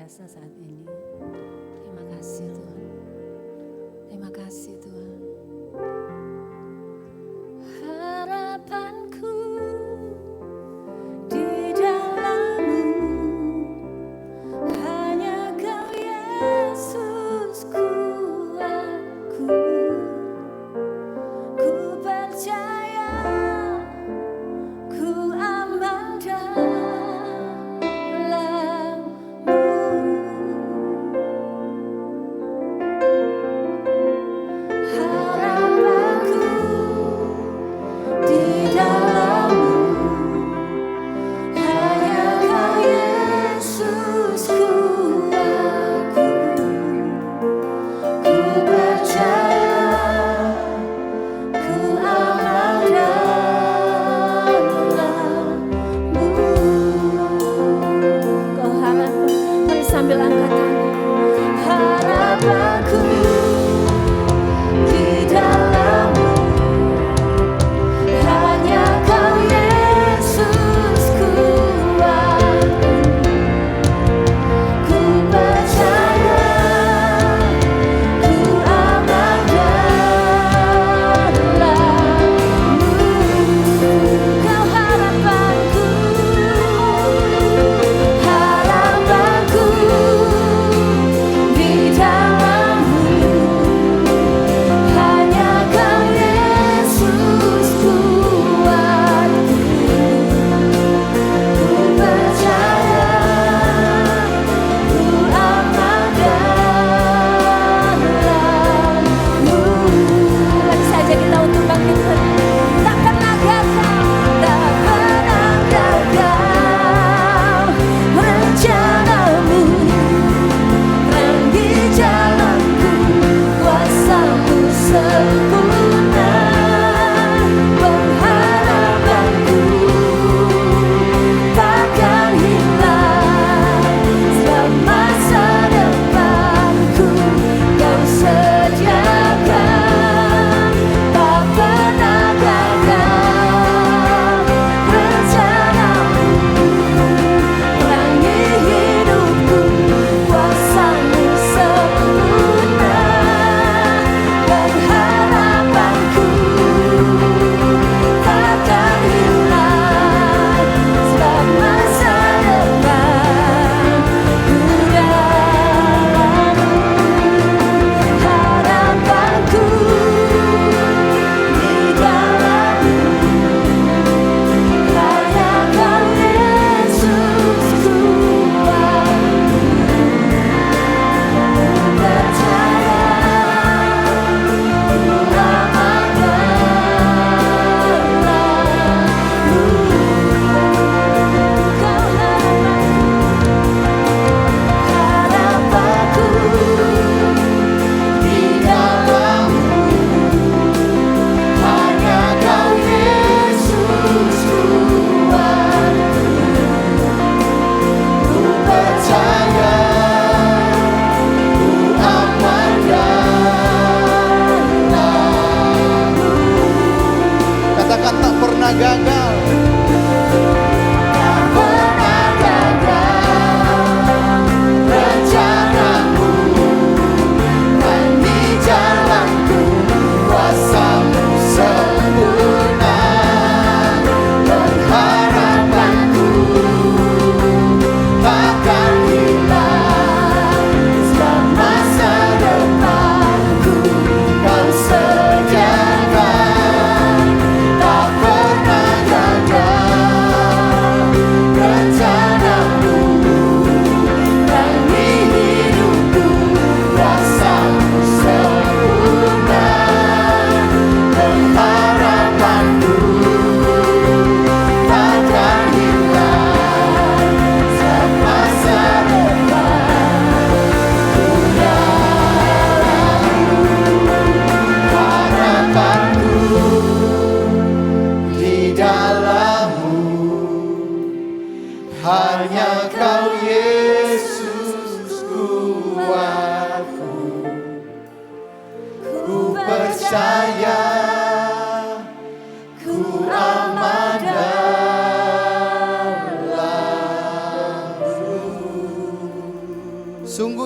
biasa saat ini. Terima kasih Tuhan. Terima kasih Tuhan. Harapanku di dalam-Mu, hanya Kau Yesusku, ku percaya, ku aman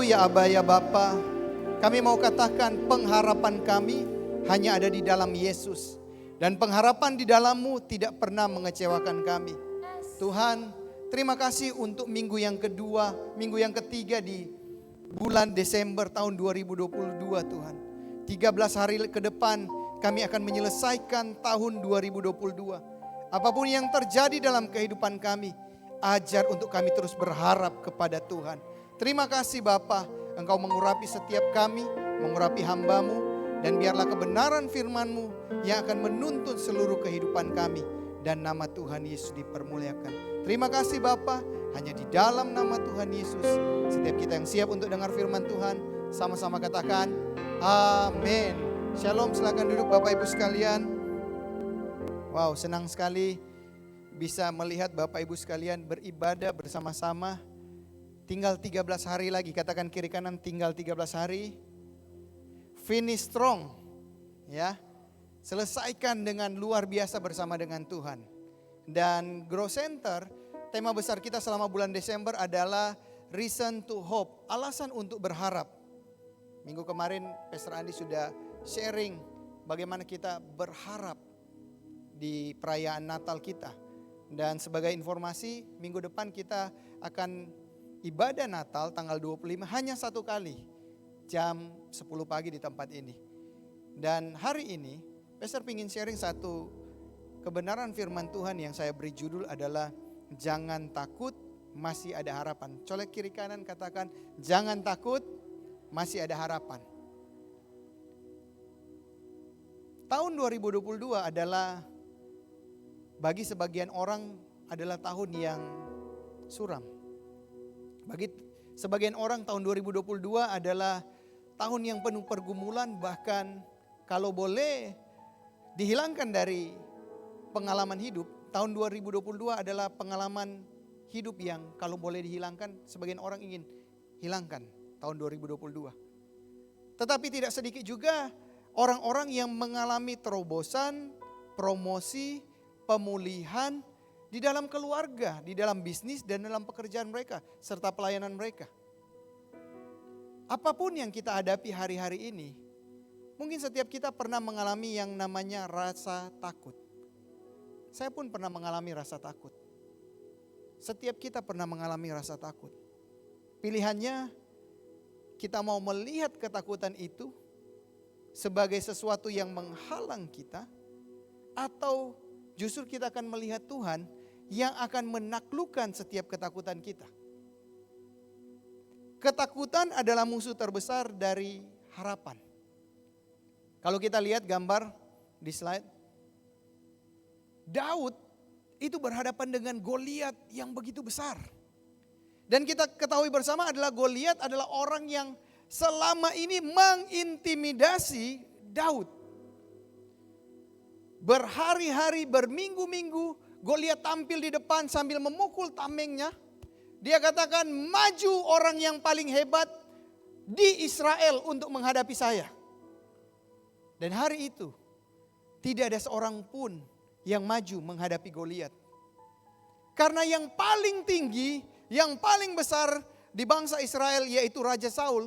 ya Aba ya Bapa, kami mau katakan pengharapan kami hanya ada di dalam Yesus. Dan pengharapan di dalam-Mu tidak pernah mengecewakan kami. Tuhan, terima kasih untuk minggu yang kedua, minggu yang ketiga di bulan Desember tahun 2022 Tuhan. 13 hari ke depan kami akan menyelesaikan tahun 2022. Apapun yang terjadi dalam kehidupan kami, ajar untuk kami terus berharap kepada Tuhan. Terima kasih Bapa, Engkau mengurapi setiap kami, mengurapi hamba-Mu, dan biarlah kebenaran firman-Mu yang akan menuntun seluruh kehidupan kami. Dan nama Tuhan Yesus dipermuliakan. Terima kasih Bapa, hanya di dalam nama Tuhan Yesus. Setiap kita yang siap untuk dengar firman Tuhan, sama-sama katakan, amin. Shalom, silakan duduk Bapak Ibu sekalian. Wow, senang sekali bisa melihat Bapak Ibu sekalian beribadah bersama-sama. Tinggal 13 hari lagi, katakan kiri kanan, tinggal 13 hari. Finish strong, ya. Selesaikan dengan luar biasa bersama dengan Tuhan. Dan Grow Center, tema besar kita selama bulan Desember adalah Reason to Hope, alasan untuk berharap. Minggu kemarin Pastor Andi sudah sharing bagaimana kita berharap di perayaan Natal kita. Dan sebagai informasi, minggu depan kita akan ibadah Natal tanggal 25 hanya satu kali, jam 10 pagi di tempat ini. Dan hari ini, Pastor ingin sharing satu kebenaran firman Tuhan yang saya beri judul adalah jangan takut, masih ada harapan. Colek kiri kanan katakan, jangan takut, masih ada harapan. Tahun 2022 adalah bagi sebagian orang adalah tahun yang suram. Bagi sebagian orang tahun 2022 adalah tahun yang penuh pergumulan, bahkan kalau boleh dihilangkan dari pengalaman hidup, tahun 2022 adalah pengalaman hidup yang kalau boleh dihilangkan, sebagian orang ingin hilangkan tahun 2022. Tetapi tidak sedikit juga orang-orang yang mengalami terobosan, promosi, pemulihan di dalam keluarga, di dalam bisnis dan dalam pekerjaan mereka serta pelayanan mereka. Apapun yang kita hadapi hari-hari ini, mungkin setiap kita pernah mengalami yang namanya rasa takut. Saya pun pernah mengalami rasa takut. Setiap kita pernah mengalami rasa takut. Pilihannya kita mau melihat ketakutan itu sebagai sesuatu yang menghalang kita, atau justru kita akan melihat Tuhan yang akan menaklukkan setiap ketakutan kita. Ketakutan adalah musuh terbesar dari harapan. Kalau kita lihat gambar di slide, Daud itu berhadapan dengan Goliat yang begitu besar. Dan kita ketahui bersama adalah Goliat adalah orang yang selama ini mengintimidasi Daud. Berhari-hari, berminggu-minggu Goliat tampil di depan sambil memukul tamengnya. Dia katakan, maju orang yang paling hebat di Israel untuk menghadapi saya. Dan hari itu tidak ada seorang pun yang maju menghadapi Goliat. Karena yang paling tinggi, yang paling besar di bangsa Israel yaitu Raja Saul,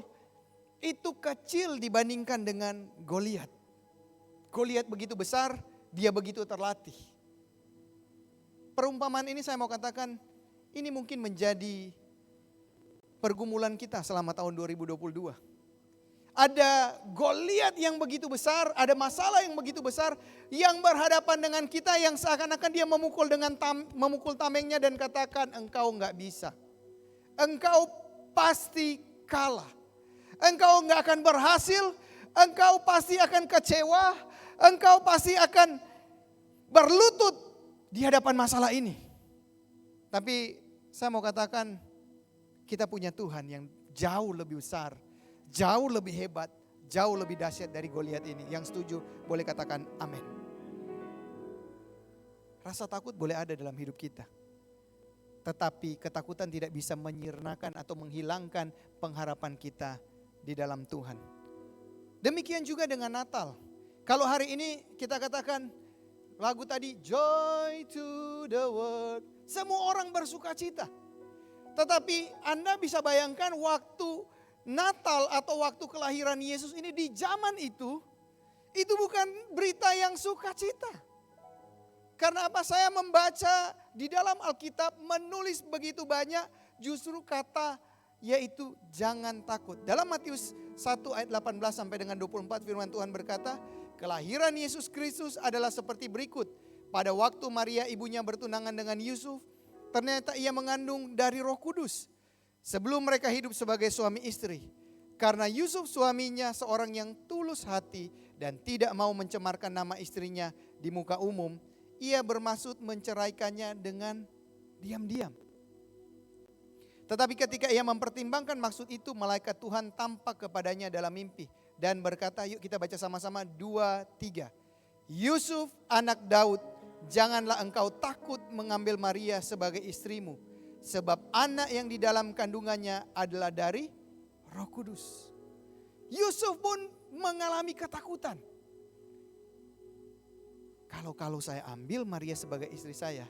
itu kecil dibandingkan dengan Goliat. Goliat begitu besar, dia begitu terlatih. Perumpamaan ini saya mau katakan, ini mungkin menjadi pergumulan kita selama tahun 2022. Ada Goliat yang begitu besar, ada masalah yang begitu besar yang berhadapan dengan kita yang seakan-akan dia memukul tamengnya dan katakan engkau enggak bisa. Engkau pasti kalah. Engkau enggak akan berhasil, engkau pasti akan kecewa, engkau pasti akan berlutut di hadapan masalah ini. Tapi saya mau katakan kita punya Tuhan yang jauh lebih besar, jauh lebih hebat, jauh lebih dahsyat dari Goliat ini. Yang setuju boleh katakan amin. Rasa takut boleh ada dalam hidup kita. Tetapi ketakutan tidak bisa menyirnakan atau menghilangkan pengharapan kita di dalam Tuhan. Demikian juga dengan Natal. Kalau hari ini kita katakan lagu tadi, Joy to the world. Semua orang bersuka cita. Tetapi Anda bisa bayangkan waktu Natal atau waktu kelahiran Yesus ini di zaman itu bukan berita yang sukacita. Karena apa? Saya membaca di dalam Alkitab menulis begitu banyak justru kata yaitu jangan takut. Dalam Matius 1 ayat 18 sampai dengan 24 firman Tuhan berkata, kelahiran Yesus Kristus adalah seperti berikut. Pada waktu Maria ibunya bertunangan dengan Yusuf, ternyata ia mengandung dari Roh Kudus. Sebelum mereka hidup sebagai suami istri. Karena Yusuf suaminya seorang yang tulus hati dan tidak mau mencemarkan nama istrinya di muka umum, ia bermaksud menceraikannya dengan diam-diam. Tetapi ketika ia mempertimbangkan maksud itu, malaikat Tuhan tampak kepadanya dalam mimpi dan berkata, yuk kita baca sama-sama 2, 3. Yusuf anak Daud, janganlah engkau takut mengambil Maria sebagai istrimu, sebab anak yang di dalam kandungannya adalah dari Roh Kudus. Yusuf pun mengalami ketakutan. Kalau saya ambil Maria sebagai istri saya,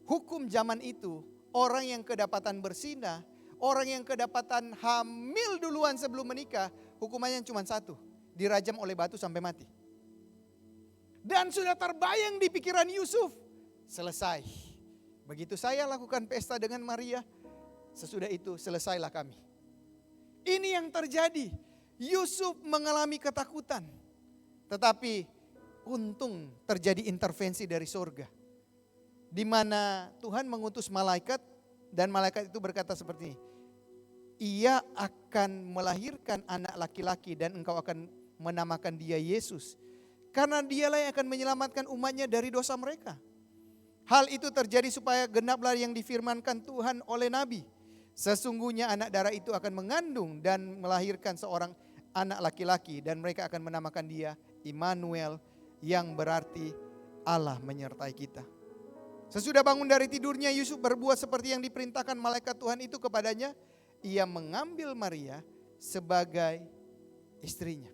hukum zaman itu orang yang kedapatan berzina, orang yang kedapatan hamil duluan sebelum menikah, hukumannya cuma satu, dirajam oleh batu sampai mati. Dan sudah terbayang di pikiran Yusuf, selesai. Begitu saya lakukan pesta dengan Maria, sesudah itu selesailah kami. Ini yang terjadi. Yusuf mengalami ketakutan. Tetapi untung terjadi intervensi dari surga. Di mana Tuhan mengutus malaikat dan malaikat itu berkata seperti ini. Ia akan melahirkan anak laki-laki dan engkau akan menamakan dia Yesus. Karena dialah yang akan menyelamatkan umatnya dari dosa mereka. Hal itu terjadi supaya genaplah yang difirmankan Tuhan oleh Nabi. Sesungguhnya anak darah itu akan mengandung dan melahirkan seorang anak laki-laki. Dan mereka akan menamakan dia Immanuel, yang berarti Allah menyertai kita. Sesudah bangun dari tidurnya, Yusuf berbuat seperti yang diperintahkan malaikat Tuhan itu kepadanya. Ia mengambil Maria sebagai istrinya.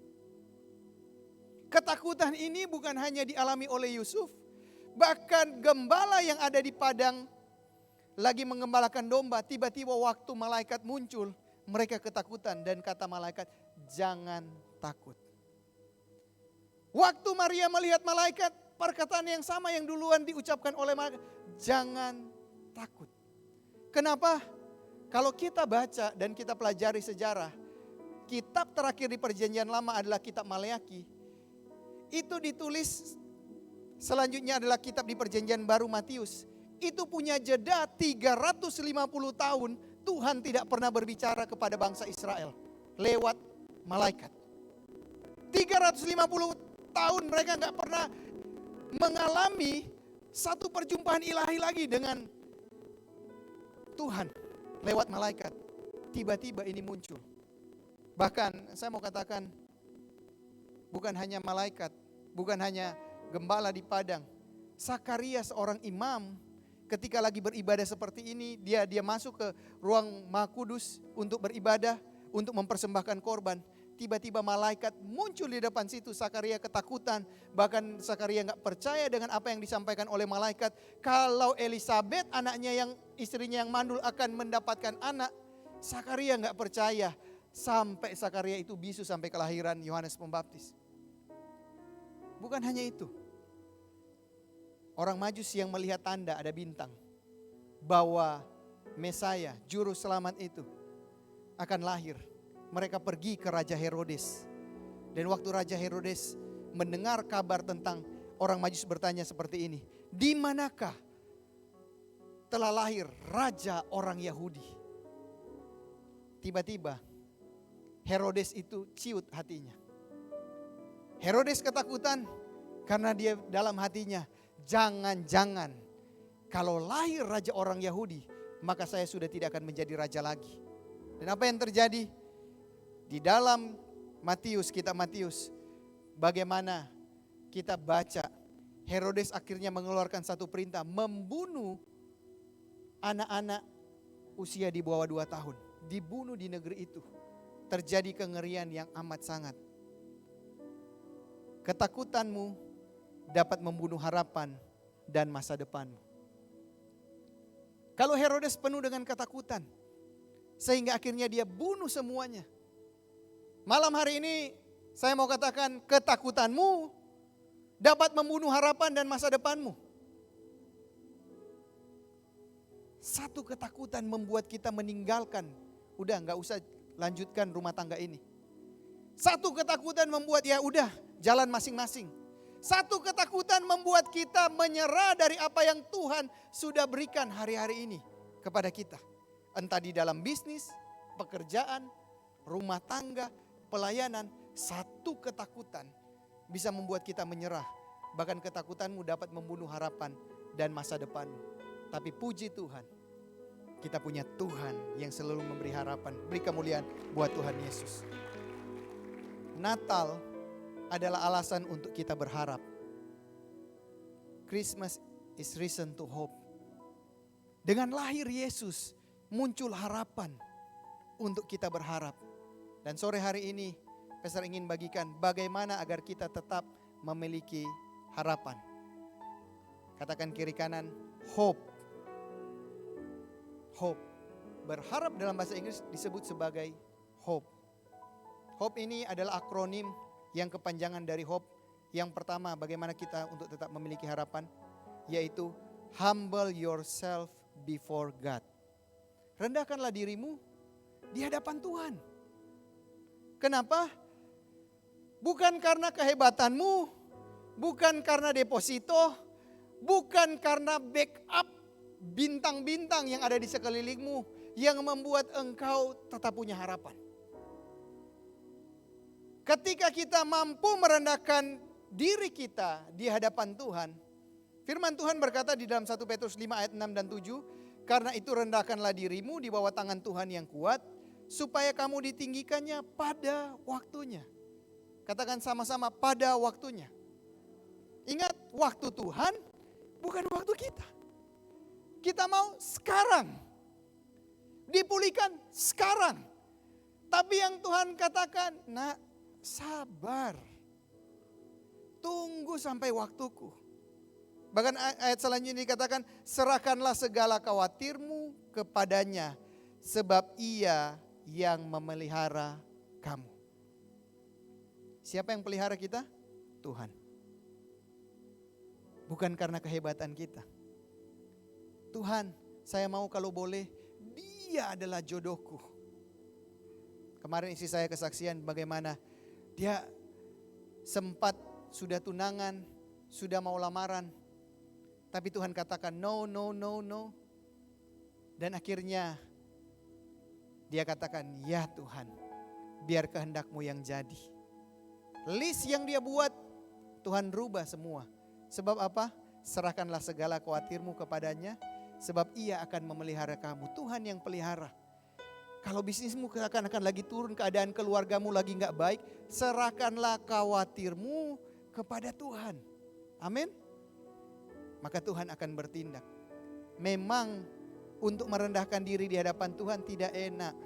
Ketakutan ini bukan hanya dialami oleh Yusuf. Bahkan gembala yang ada di padang lagi mengembalakan domba. Tiba-tiba waktu malaikat muncul, mereka ketakutan dan kata malaikat, jangan takut. Waktu Maria melihat malaikat, perkataan yang sama yang duluan diucapkan oleh malaikat, jangan takut. Kenapa? Kalau kita baca dan kita pelajari sejarah, kitab terakhir di Perjanjian Lama adalah kitab Maleakhi. Itu ditulis, selanjutnya adalah kitab di Perjanjian Baru Matius. Itu punya jeda 350 tahun Tuhan tidak pernah berbicara kepada bangsa Israel lewat malaikat. 350 tahun mereka gak pernah mengalami satu perjumpaan ilahi lagi dengan Tuhan lewat malaikat. Tiba-tiba ini muncul. Bahkan saya mau katakan, bukan hanya malaikat, bukan hanya gembala di padang. Sakaria seorang imam ketika lagi beribadah seperti ini, dia masuk ke ruang Maha Kudus untuk beribadah, untuk mempersembahkan korban. Tiba-tiba malaikat muncul di depan situ. Sakaria ketakutan. Bahkan Sakaria gak percaya dengan apa yang disampaikan oleh malaikat. Kalau Elisabet anaknya yang istrinya yang mandul akan mendapatkan anak. Sakaria gak percaya. Sampai Sakaria itu bisu sampai kelahiran Yohanes Pembaptis. Bukan hanya itu. Orang Majus yang melihat tanda ada bintang. Bahwa Mesaya, juru selamat itu akan lahir. Mereka pergi ke Raja Herodes. Dan waktu Raja Herodes mendengar kabar tentang orang Majus bertanya seperti ini. Di manakah telah lahir Raja orang Yahudi? Tiba-tiba Herodes itu ciut hatinya. Herodes ketakutan karena dia dalam hatinya. Jangan-jangan kalau lahir Raja orang Yahudi, maka saya sudah tidak akan menjadi raja lagi. Dan apa yang terjadi? Di dalam Matius, kitab Matius, bagaimana kita baca Herodes akhirnya mengeluarkan satu perintah membunuh anak-anak usia di bawah 2 tahun. Dibunuh di negeri itu. Terjadi kengerian yang amat sangat. Ketakutanmu dapat membunuh harapan dan masa depanmu. Kalau Herodes penuh dengan ketakutan, Sehingga akhirnya dia bunuh semuanya. Malam hari ini saya mau katakan ketakutanmu dapat membunuh harapan dan masa depanmu. Satu ketakutan membuat kita meninggalkan. Udah gak usah lanjutkan rumah tangga ini. Satu ketakutan membuat ya udah jalan masing-masing. Satu ketakutan membuat kita menyerah dari apa yang Tuhan sudah berikan hari-hari ini kepada kita. Entah di dalam bisnis, pekerjaan, rumah tangga, pelayanan. Satu ketakutan bisa membuat kita menyerah. Bahkan ketakutanmu dapat membunuh harapan dan masa depanmu. Tapi puji Tuhan, kita punya Tuhan yang selalu memberi harapan. Beri kemuliaan buat Tuhan Yesus. Natal adalah alasan untuk kita berharap. Christmas is reason to hope. Dengan lahir Yesus muncul harapan untuk kita berharap. Dan sore hari ini Pastor ingin bagikan bagaimana agar kita tetap memiliki harapan. Katakan kiri kanan, hope. Hope. Berharap dalam bahasa Inggris disebut sebagai hope. Hope ini adalah akronim yang kepanjangan dari hope. Yang pertama, bagaimana kita untuk tetap memiliki harapan, yaitu humble yourself before God. Rendahkanlah dirimu di hadapan Tuhan. Kenapa? Bukan karena kehebatanmu, bukan karena deposito, bukan karena backup bintang-bintang yang ada di sekelilingmu yang membuat engkau tetap punya harapan. Ketika kita mampu merendahkan diri kita di hadapan Tuhan, firman Tuhan berkata di dalam 1 Petrus 5 ayat 6 dan 7, karena itu rendahkanlah dirimu di bawah tangan Tuhan yang kuat, supaya kamu ditinggikannya pada waktunya. Katakan sama-sama, pada waktunya. Ingat, waktu Tuhan bukan waktu kita. Kita mau sekarang. Dipulihkan sekarang. Tapi yang Tuhan katakan, nak, sabar. Tunggu sampai waktuku. Bahkan ayat selanjutnya dikatakan, serahkanlah segala khawatirmu kepadanya, sebab ia yang memelihara kamu. Siapa yang pelihara kita? Tuhan. Bukan karena kehebatan kita. Tuhan, saya mau kalau boleh, dia adalah jodohku. Kemarin istri saya kesaksian bagaimana dia sempat sudah tunangan, sudah mau lamaran. Tapi Tuhan katakan no, no, no, no. Dan akhirnya dia katakan, ya Tuhan, biar kehendakmu yang jadi. List yang dia buat, Tuhan rubah semua. Sebab apa? Serahkanlah segala khawatirmu kepadanya, sebab ia akan memelihara kamu. Tuhan yang pelihara. Kalau bisnismu akan lagi turun, keadaan keluargamu lagi gak baik, serahkanlah khawatirmu kepada Tuhan. Amin. Maka Tuhan akan bertindak. Memang untuk merendahkan diri di hadapan Tuhan tidak enak.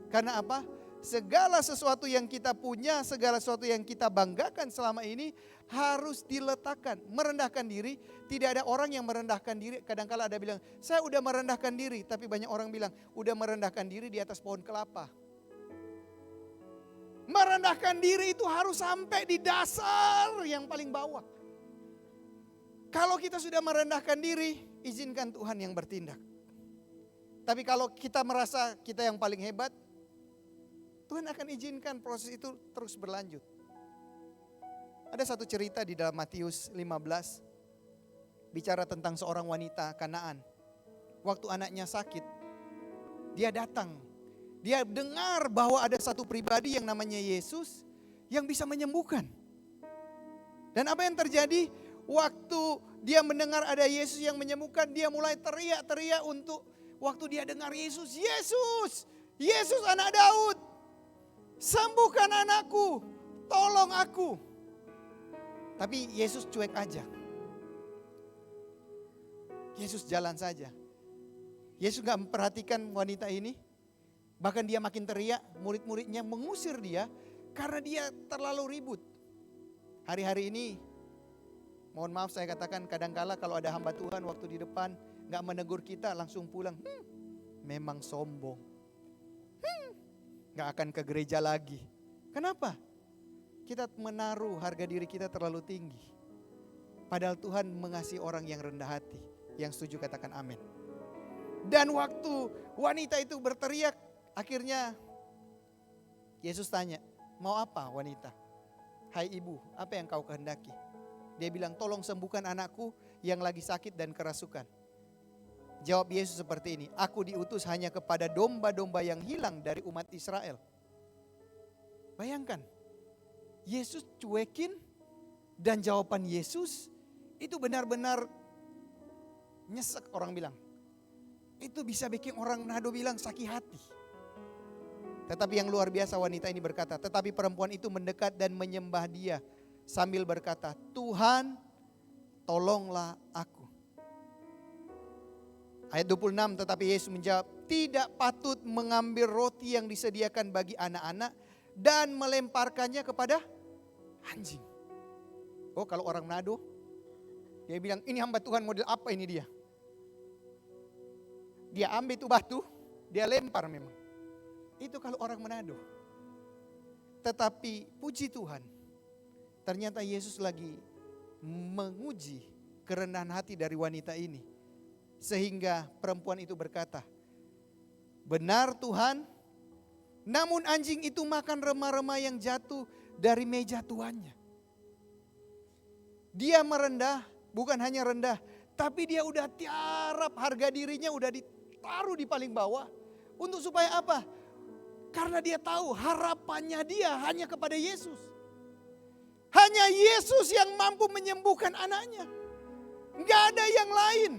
Karena apa? Segala sesuatu yang kita punya, segala sesuatu yang kita banggakan selama ini harus diletakkan. Merendahkan diri, tidak ada orang yang merendahkan diri. Kadang-kala ada bilang, saya udah merendahkan diri. Tapi banyak orang bilang, udah merendahkan diri di atas pohon kelapa. Merendahkan diri itu harus sampai di dasar yang paling bawah. Kalau kita sudah merendahkan diri, izinkan Tuhan yang bertindak. Tapi kalau kita merasa kita yang paling hebat, Tuhan akan izinkan proses itu terus berlanjut. Ada satu cerita di dalam Matius 15, bicara tentang seorang wanita Kanaan. Waktu anaknya sakit, dia datang. Dia dengar bahwa ada satu pribadi yang namanya Yesus yang bisa menyembuhkan. Dan apa yang terjadi? Waktu dia mendengar ada Yesus yang menyembuhkan, dia mulai teriak-teriak untuk waktu dia dengar Yesus. Yesus, Yesus anak Daud, sembuhkan anakku, tolong aku. Tapi Yesus cuek aja. Yesus jalan saja. Yesus gak memperhatikan wanita ini. Bahkan dia makin teriak, murid-muridnya mengusir dia karena dia terlalu ribut. Hari-hari ini, mohon maaf saya katakan, kadangkala kalau ada hamba Tuhan waktu di depan gak menegur kita langsung pulang. Memang sombong. Gak akan ke gereja lagi. Kenapa? Kita menaruh harga diri kita terlalu tinggi. Padahal Tuhan mengasihi orang yang rendah hati. Yang setuju katakan amin. Dan waktu wanita itu berteriak, akhirnya Yesus tanya, mau apa wanita? Hai ibu, apa yang kau kehendaki? Dia bilang, tolong sembuhkan anakku yang lagi sakit dan kerasukan. Jawab Yesus seperti ini, aku diutus hanya kepada domba-domba yang hilang dari umat Israel. Bayangkan, Yesus cuekin dan jawaban Yesus itu benar-benar nyesek orang bilang. Itu bisa bikin orang Manado bilang sakit hati. Tetapi yang luar biasa wanita ini berkata, tetapi perempuan itu mendekat dan menyembah dia sambil berkata, Tuhan tolonglah aku. Ayat 26, tetapi Yesus menjawab, tidak patut mengambil roti yang disediakan bagi anak-anak dan melemparkannya kepada anjing. Oh, kalau orang Manado, dia bilang, ini hamba Tuhan model apa ini dia? Dia ambil itu batu, dia lempar memang. Itu kalau orang Manado. Tetapi puji Tuhan, ternyata Yesus lagi menguji kerendahan hati dari wanita ini. Sehingga perempuan itu berkata, benar Tuhan, namun anjing itu makan remah-remah yang jatuh dari meja tuannya. Dia merendah, bukan hanya rendah, tapi dia udah tiarap harga dirinya udah ditaruh di paling bawah. Untuk supaya apa? Karena dia tahu harapannya dia hanya kepada Yesus. Hanya Yesus yang mampu menyembuhkan anaknya. Enggak ada yang lain.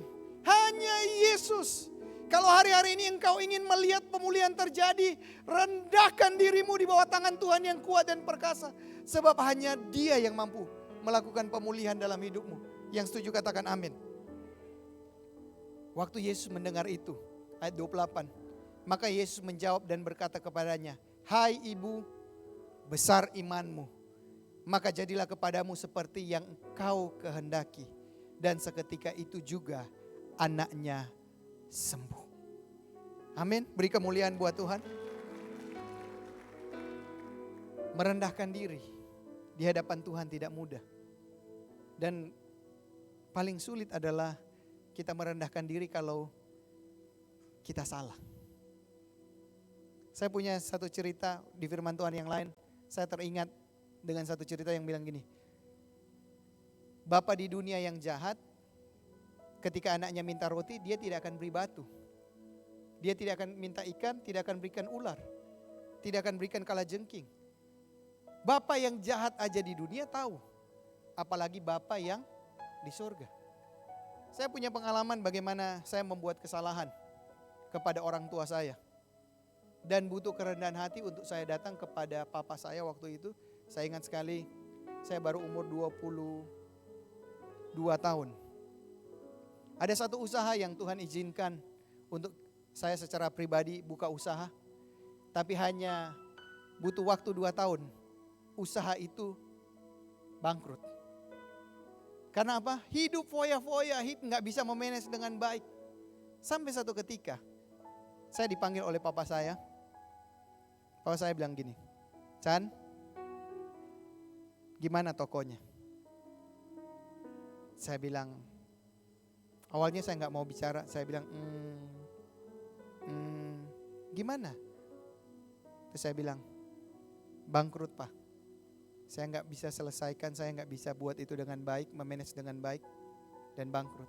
Hanya Yesus. Kalau hari-hari ini engkau ingin melihat pemulihan terjadi, rendahkan dirimu di bawah tangan Tuhan yang kuat dan perkasa. Sebab hanya Dia yang mampu melakukan pemulihan dalam hidupmu. Yang setuju katakan amin. Waktu Yesus mendengar itu, ayat 28. Maka Yesus menjawab dan berkata kepadanya, hai ibu, besar imanmu. Maka jadilah kepadamu seperti yang engkau kehendaki. Dan seketika itu juga anaknya sembuh. Amin. Beri kemuliaan buat Tuhan. Merendahkan diri di hadapan Tuhan tidak mudah. Dan paling sulit adalah kita merendahkan diri kalau kita salah. Saya punya satu cerita di firman Tuhan yang lain. Saya teringat dengan satu cerita yang bilang gini. Bapa di dunia yang jahat, ketika anaknya minta roti, dia tidak akan beri batu. Dia tidak akan minta ikan, tidak akan berikan ular. Tidak akan berikan kalajengking. Bapa yang jahat aja di dunia tahu. Apalagi Bapa yang di surga. Saya punya pengalaman bagaimana saya membuat kesalahan kepada orang tua saya. Dan butuh kerendahan hati untuk saya datang kepada papa saya waktu itu. Saya ingat sekali, saya baru umur 22 tahun. Ada satu usaha yang Tuhan izinkan untuk saya secara pribadi buka usaha. Tapi hanya butuh waktu 2 tahun. Usaha itu bangkrut. Karena apa? Hidup foya-foya, gak bisa memanage dengan baik. Sampai satu ketika, saya dipanggil oleh papa saya. Papa saya bilang gini, Chan, gimana tokonya? Saya bilang, awalnya saya gak mau bicara. Saya bilang, gimana? Terus saya bilang, bangkrut Pak. Saya gak bisa selesaikan, saya gak bisa buat itu dengan baik, memanage dengan baik, dan bangkrut.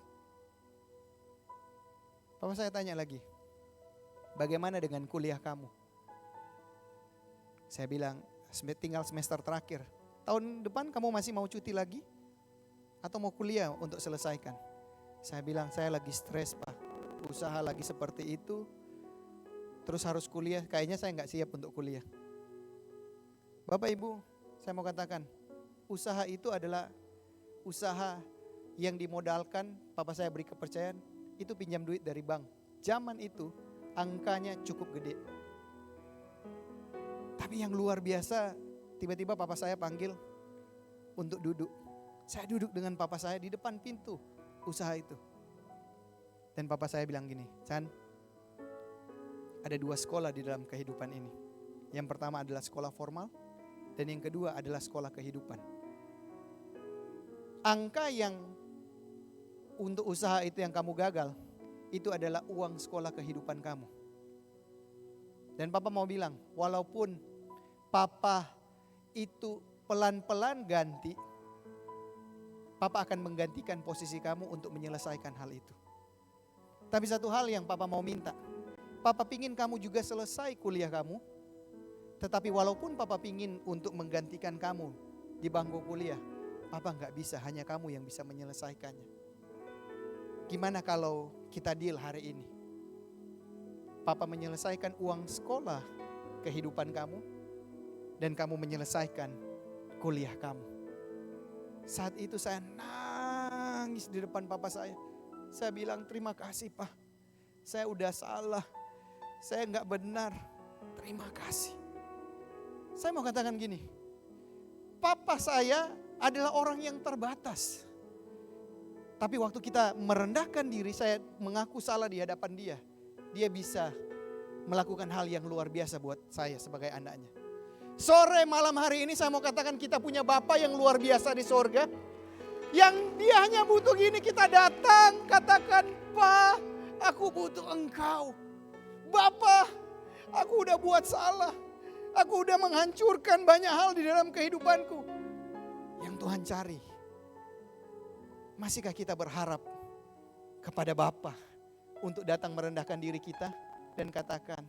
Papa saya tanya lagi, bagaimana dengan kuliah kamu? Saya bilang, tinggal semester terakhir. Tahun depan kamu masih mau cuti lagi? Atau mau kuliah untuk selesaikan? Saya bilang, saya lagi stres Pak. Usaha lagi seperti itu. Terus harus kuliah, kayaknya saya gak siap untuk kuliah. Bapak Ibu, saya mau katakan, usaha itu adalah usaha yang dimodalkan, papa saya beri kepercayaan, itu pinjam duit dari bank. Zaman itu angkanya cukup gede. Tapi yang luar biasa, tiba-tiba papa saya panggil untuk duduk. Saya duduk dengan papa saya di depan pintu usaha itu. Dan papa saya bilang gini, Chan, ada 2 sekolah di dalam kehidupan ini. Yang pertama adalah sekolah formal, dan yang kedua adalah sekolah kehidupan. Angka yang untuk usaha itu yang kamu gagal, itu adalah uang sekolah kehidupan kamu. Dan Papa mau bilang, walaupun Papa itu pelan-pelan ganti, Papa akan menggantikan posisi kamu untuk menyelesaikan hal itu. Tapi satu hal yang Papa mau minta, Papa pingin kamu juga selesai kuliah kamu. Tetapi walaupun Papa pingin untuk menggantikan kamu di bangku kuliah, Papa gak bisa, hanya kamu yang bisa menyelesaikannya. Gimana kalau kita deal hari ini? Papa menyelesaikan uang sekolah kehidupan kamu, dan kamu menyelesaikan kuliah kamu. Saat itu saya nangis di depan Papa saya. Saya bilang, terima kasih Pak. Saya udah salah. Saya gak benar. Terima kasih. Saya mau katakan gini, Papa saya adalah orang yang terbatas. Tapi waktu kita merendahkan diri, saya mengaku salah di hadapan dia. Dia bisa melakukan hal yang luar biasa buat saya sebagai anaknya. Sore malam hari ini saya mau katakan kita punya Bapa yang luar biasa di sorga. Yang dia hanya butuh gini, kita datang katakan, Pak, aku butuh Engkau. Bapa, aku udah buat salah. Aku udah menghancurkan banyak hal di dalam kehidupanku. Yang Tuhan cari, masihkah kita berharap kepada Bapa untuk datang merendahkan diri kita dan katakan,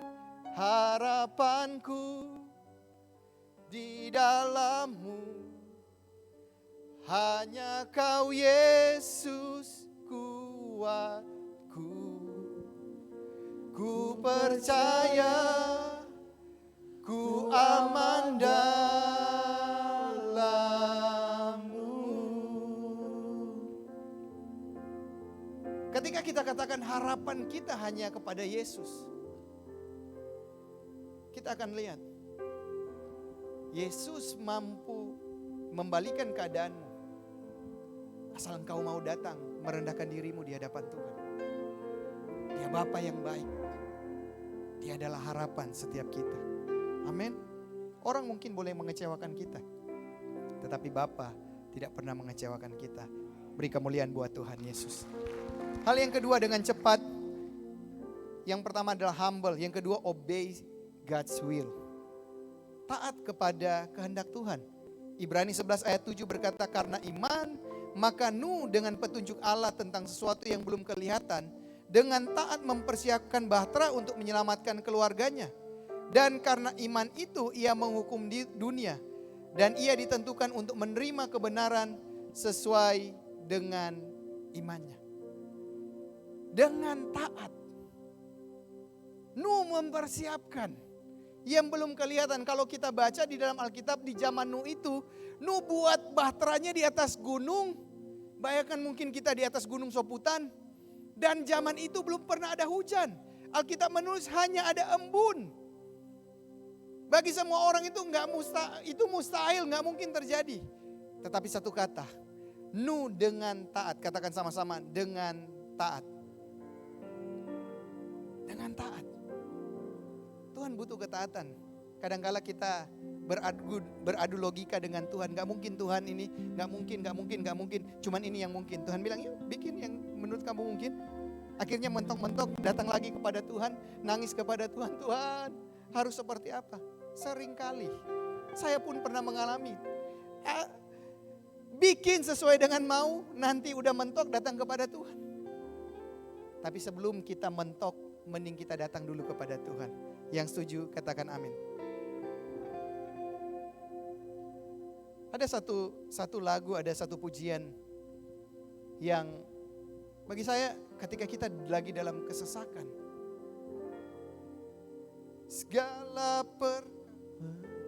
harapanku di dalam-Mu, hanya Kau Yesus kuatku. Ku percaya ku aman dalam-Mu. Ketika kita katakan harapan kita hanya kepada Yesus, kita akan lihat Yesus mampu membalikan keadaanmu asal engkau mau datang merendahkan dirimu di hadapan Tuhan. Dia Bapa yang baik. Dia adalah harapan setiap kita. Amin. Orang mungkin boleh mengecewakan kita, tetapi Bapa tidak pernah mengecewakan kita. Beri kemuliaan buat Tuhan Yesus. Hal yang kedua dengan cepat. Yang pertama adalah humble. Yang kedua obey God's will. Taat kepada kehendak Tuhan. Ibrani 11 ayat 7 berkata, karena iman maka Nuh dengan petunjuk Allah tentang sesuatu yang belum kelihatan, dengan taat mempersiapkan bahtera untuk menyelamatkan keluarganya. Dan karena iman itu ia menghukum di dunia, dan ia ditentukan untuk menerima kebenaran sesuai dengan imannya. Dengan taat, Nuh mempersiapkan yang belum kelihatan. Kalau kita baca di dalam Alkitab di zaman Nuh itu, Nuh buat bahteranya di atas gunung. Bayangkan mungkin kita di atas gunung Soputan, dan zaman itu belum pernah ada hujan. Alkitab menulis hanya ada embun. Bagi semua orang itu mustahil, nggak mungkin terjadi. Tetapi satu kata, Nuh dengan taat, katakan sama-sama, dengan taat. Dengan taat. Tuhan butuh ketaatan. Kadangkala kita beradu logika dengan Tuhan. Gak mungkin Tuhan ini, gak mungkin. Cuman ini yang mungkin. Tuhan bilang, yuk bikin yang menurut kamu mungkin. Akhirnya mentok-mentok datang lagi kepada Tuhan. Nangis kepada Tuhan, Tuhan harus seperti apa? Seringkali saya pun pernah mengalami. Bikin sesuai dengan mau, nanti udah mentok datang kepada Tuhan. Tapi sebelum kita mentok, mending kita datang dulu kepada Tuhan. Yang setuju katakan amin. Ada satu lagu, ada satu pujian yang bagi saya ketika kita lagi dalam kesesakan, segala perkara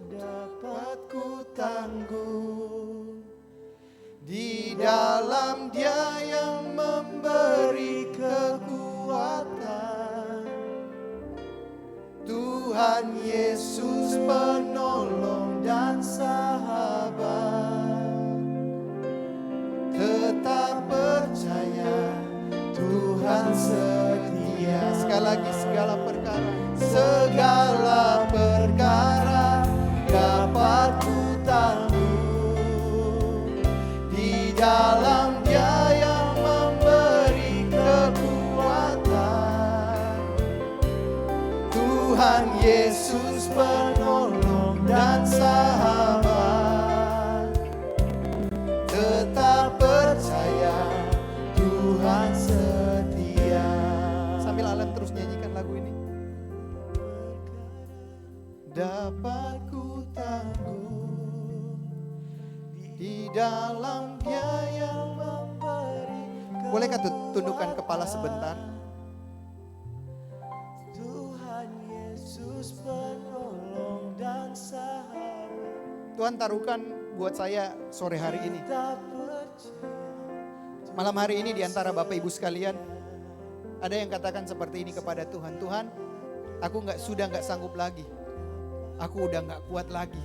dapat ku tangguh di dalam Dia yang memberi kekuatan. Tuhan Yesus penolong dan sahabat. Tetap percaya Tuhan setia. Sekali lagi segala perkara, segala dapat ku tanggung di dalam Dia yang memberi. Bolehkah tundukkan kepala sebentar? Tuhan Yesus penolong dan sahabat. Tuhan taruhkan buat saya sore hari ini. Malam hari ini di antara Bapak Ibu sekalian, ada yang katakan seperti ini kepada Tuhan. Tuhan, aku sudah nggak sanggup lagi. Aku udah nggak kuat lagi.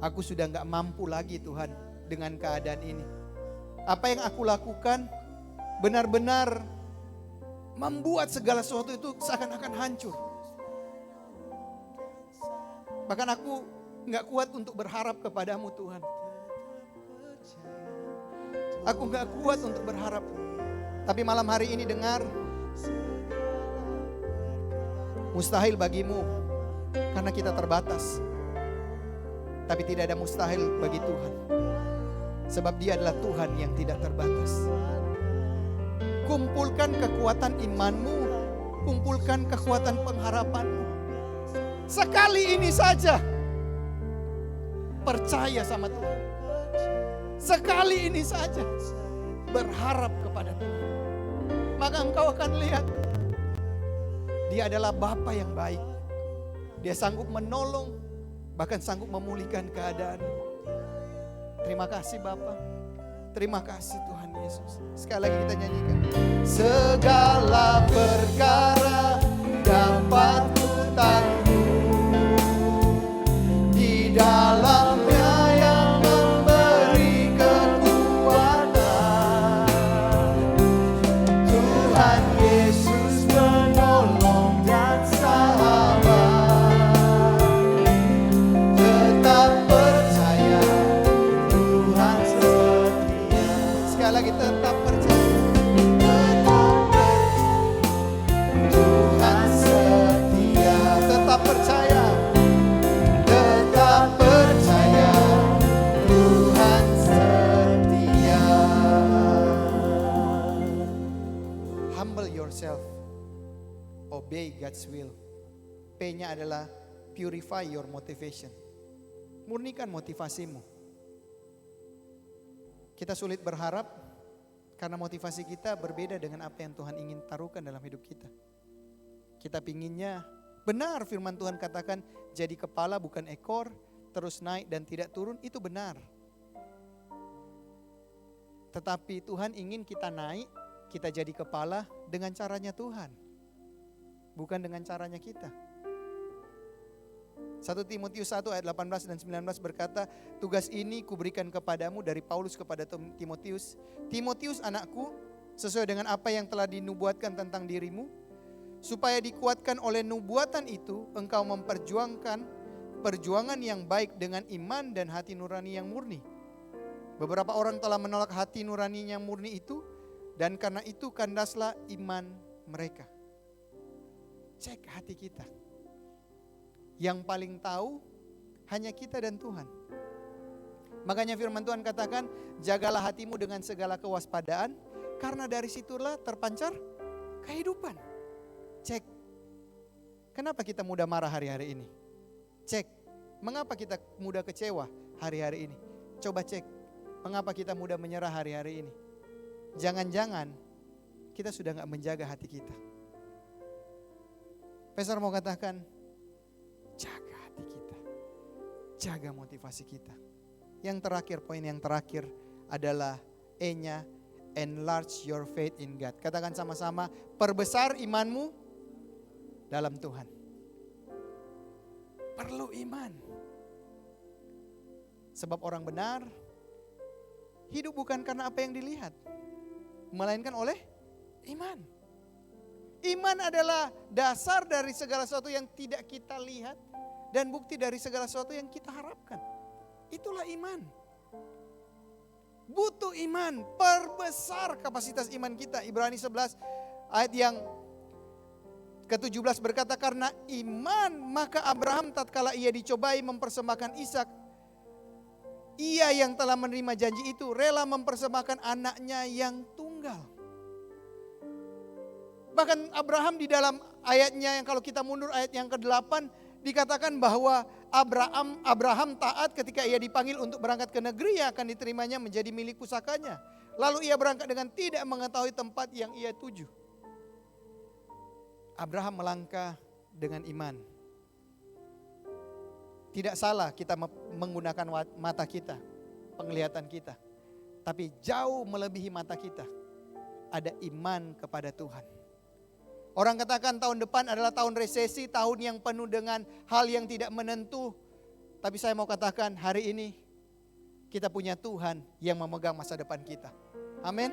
Aku sudah nggak mampu lagi Tuhan dengan keadaan ini. Apa yang aku lakukan benar-benar membuat segala sesuatu itu seakan-akan hancur. Bahkan aku nggak kuat untuk berharap kepadamu Tuhan. Aku nggak kuat untuk berharap. Tapi malam hari ini dengar, mustahil bagimu karena kita terbatas. Tapi tidak ada mustahil bagi Tuhan. Sebab Dia adalah Tuhan yang tidak terbatas. Kumpulkan kekuatan imanmu, kumpulkan kekuatan pengharapanmu. Sekali ini saja percaya sama Tuhan. Sekali ini saja berharap kepada Tuhan. Maka engkau akan lihat Dia adalah Bapa yang baik. Dia sanggup menolong, bahkan sanggup memulihkan keadaan. Terima kasih Bapa. Terima kasih Tuhan Yesus. Sekali lagi kita nyanyikan. Segala perkara dapat ku tanggung di dalam-Nya yang memberi kekuatan. Tuhan Yesus menolong dan sahabat. Tetap percaya Tuhan setia. Sekali lagi tetap percaya. Tuhan setia. Tetap percaya. Tetap percaya Tuhan setia. Humble yourself. Obey God's will. P-nya adalah purify your motivation. Murnikan motivasimu. Kita sulit berharap karena motivasi kita berbeda dengan apa yang Tuhan ingin taruhkan dalam hidup kita. Kita pinginnya, benar firman Tuhan katakan, jadi kepala bukan ekor, terus naik dan tidak turun, itu benar. Tetapi Tuhan ingin kita naik, kita jadi kepala dengan caranya Tuhan. Bukan dengan caranya kita. 1 Timotius 1 ayat 18 dan 19 berkata, tugas ini kuberikan kepadamu dari Paulus kepada Timotius. Timotius anakku, sesuai dengan apa yang telah dinubuatkan tentang dirimu, supaya dikuatkan oleh nubuatan itu, engkau memperjuangkan perjuangan yang baik dengan iman dan hati nurani yang murni. Beberapa orang telah menolak hati nurani yang murni itu, dan karena itu kandaslah iman mereka. Cek hati kita. Yang paling tahu hanya kita dan Tuhan. Makanya firman Tuhan katakan, jagalah hatimu dengan segala kewaspadaan, karena dari situlah terpancar kehidupan. Cek, kenapa kita mudah marah hari-hari ini? Cek, mengapa kita mudah kecewa hari-hari ini? Coba cek, mengapa kita mudah menyerah hari-hari ini? Jangan-jangan kita sudah gak menjaga hati kita. Pastor mau katakan, jaga hati kita, jaga motivasi kita. Yang terakhir, poin yang terakhir adalah E-nya, enlarge your faith in God. Katakan sama-sama, perbesar imanmu dalam Tuhan. Perlu iman. Sebab orang benar hidup bukan karena apa yang dilihat, melainkan oleh iman. Iman adalah dasar dari segala sesuatu yang tidak kita lihat dan bukti dari segala sesuatu yang kita harapkan. Itulah iman. Butuh iman, perbesar kapasitas iman kita. Ibrani 11 ayat yang ke-17 berkata, karena iman maka Abraham tatkala ia dicobai mempersembahkan Ishak, ia yang telah menerima janji itu rela mempersembahkan anaknya yang tunggal. Bahkan Abraham di dalam ayatnya yang kalau kita mundur ayat yang ke-8, dikatakan bahwa Abraham taat ketika ia dipanggil untuk berangkat ke negeri yang akan diterimanya menjadi milik pusakanya. Lalu ia berangkat dengan tidak mengetahui tempat yang ia tuju. Abraham melangkah dengan iman. Tidak salah kita menggunakan mata kita, penglihatan kita. Tapi jauh melebihi mata kita, ada iman kepada Tuhan. Orang katakan tahun depan adalah tahun resesi, tahun yang penuh dengan hal yang tidak menentu. Tapi saya mau katakan hari ini kita punya Tuhan yang memegang masa depan kita. Amin.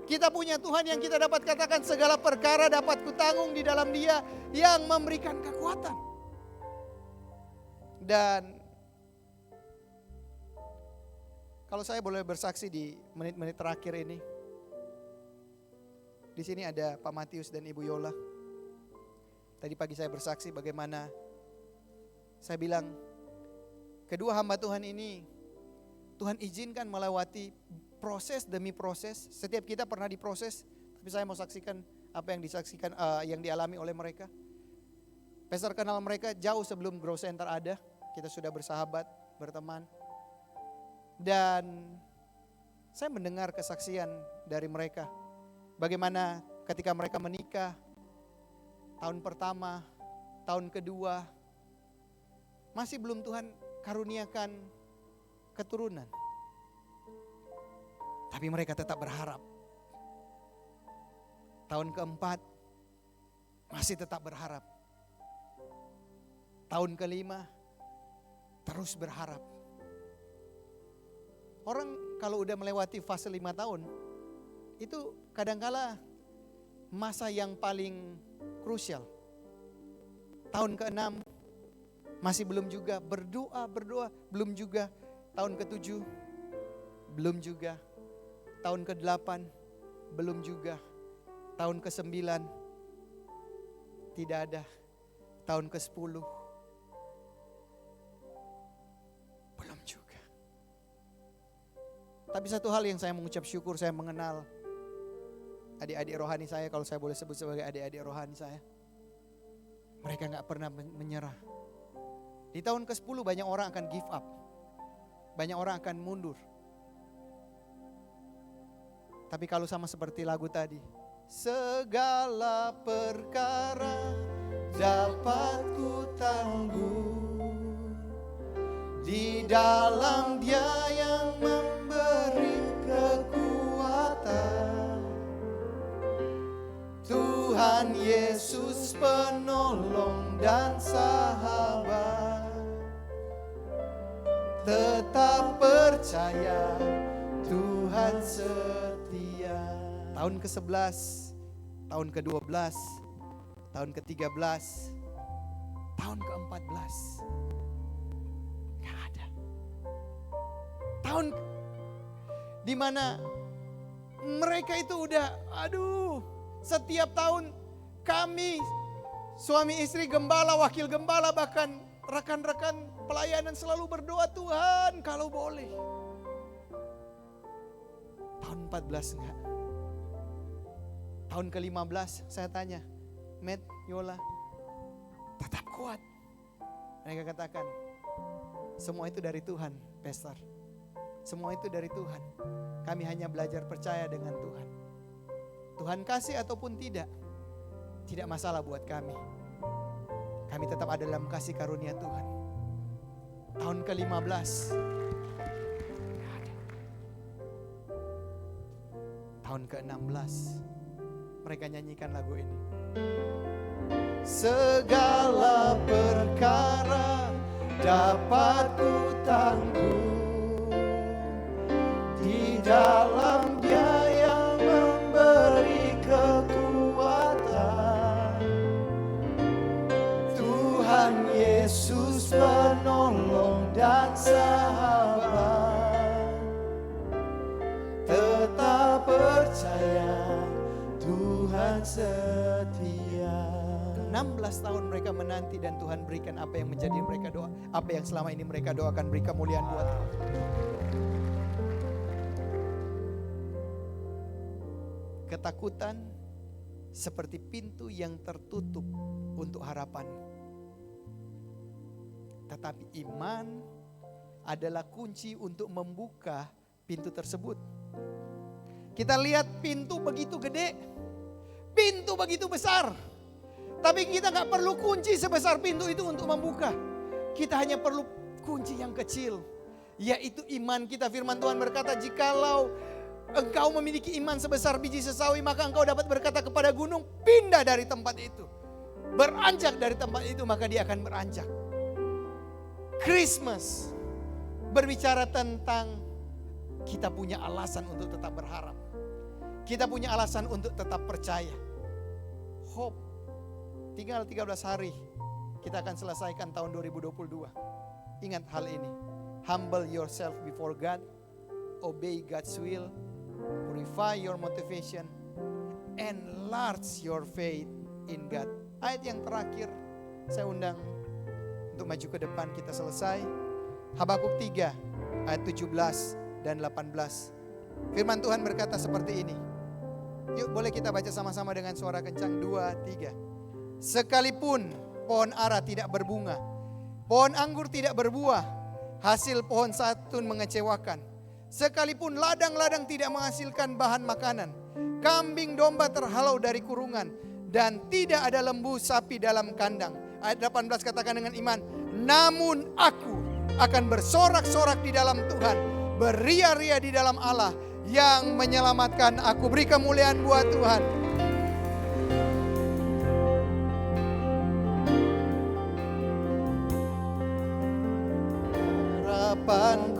Kita punya Tuhan yang kita dapat katakan segala perkara dapat kutanggung di dalam Dia yang memberikan kekuatan. Dan kalau saya boleh bersaksi di menit-menit terakhir ini, di sini ada Pak Matius dan Ibu Yola. Tadi pagi saya bersaksi bagaimana saya bilang kedua hamba Tuhan ini Tuhan izinkan melewati proses demi proses. Setiap kita pernah diproses, tapi saya mau saksikan apa yang disaksikan yang dialami oleh mereka. Pastor kenal mereka jauh sebelum Grow Center ada. Kita sudah bersahabat, berteman. Dan saya mendengar kesaksian dari mereka. Bagaimana ketika mereka menikah, tahun pertama, tahun kedua, masih belum Tuhan karuniakan keturunan. Tapi mereka tetap berharap. Tahun keempat, masih tetap berharap. Tahun kelima, terus berharap. Orang kalau udah melewati fase 5 tahun, itu kadangkala masa yang paling krusial. Tahun ke-6 masih belum juga, berdoa, belum juga. Tahun ke-7 belum juga. Tahun ke-8 belum juga. Tahun ke-9 tidak ada. Tahun ke-10 belum juga. Tapi satu hal yang saya mengucap syukur, saya mengenal adik-adik rohani saya, kalau saya boleh sebut sebagai adik-adik rohani saya. Mereka gak pernah menyerah. Di tahun ke-10 banyak orang akan give up. Banyak orang akan mundur. Tapi kalau sama seperti lagu tadi, segala perkara dapat ku tanggung di dalam Dia yang memberi kekuatan. Tuhan Yesus penolong dan sahabat. Tetap percaya Tuhan setia. Tahun ke-11, tahun ke-12, tahun ke-13, tahun ke-14. Gak ada. Tahun dimana mereka itu udah, setiap tahun kami, suami istri, gembala, wakil gembala, bahkan rekan-rekan pelayanan selalu berdoa, Tuhan kalau boleh. Tahun 14 enggak. Tahun ke-15 saya tanya, Matt, Yola, tetap kuat. Mereka katakan, semua itu dari Tuhan, Pastor. Semua itu dari Tuhan. Kami hanya belajar percaya dengan Tuhan. Tuhan kasih ataupun tidak masalah buat kami. Kami tetap ada dalam kasih karunia Tuhan. Tahun ke-15, tahun ke-16, mereka nyanyikan lagu ini. Segala perkara dapat ku tanggung di dalam Dia yang memberi kekuatan. Tuhan Yesus penolong dan sahabat. Tetap percaya Tuhan setia. 16 tahun mereka menanti dan Tuhan berikan apa yang menjadi mereka doa. Apa yang selama ini mereka doakan, beri kemuliaan buat Tuhan. Ketakutan seperti pintu yang tertutup untuk harapan. Tetapi iman adalah kunci untuk membuka pintu tersebut. Kita lihat pintu begitu gede, pintu begitu besar. Tapi kita gak perlu kunci sebesar pintu itu untuk membuka. Kita hanya perlu kunci yang kecil, yaitu iman kita. Firman Tuhan berkata, jikalau engkau memiliki iman sebesar biji sesawi, maka engkau dapat berkata kepada gunung, pindah dari tempat itu. Beranjak dari tempat itu, maka dia akan beranjak. Christmas berbicara tentang kita punya alasan untuk tetap berharap. Kita punya alasan untuk tetap percaya. Hope. Tinggal 13 hari kita akan selesaikan tahun 2022. Ingat hal ini. Humble yourself before God. Obey God's will. Purify your motivation. Enlarge your faith in God. Ayat yang terakhir saya undang untuk maju ke depan, kita selesai. Habakuk 3 ayat 17 dan 18. Firman Tuhan berkata seperti ini. Yuk boleh kita baca sama-sama dengan suara kencang. 2, 3. Sekalipun pohon ara tidak berbunga, pohon anggur tidak berbuah, hasil pohon zaitun mengecewakan. Sekalipun ladang-ladang tidak menghasilkan bahan makanan, kambing domba terhalau dari kurungan, dan tidak ada lembu sapi dalam kandang. Ayat 18 katakan dengan iman, namun aku akan bersorak-sorak di dalam Tuhan, beria-ria di dalam Allah yang menyelamatkan aku. Beri kemuliaan buat Tuhan. Harapan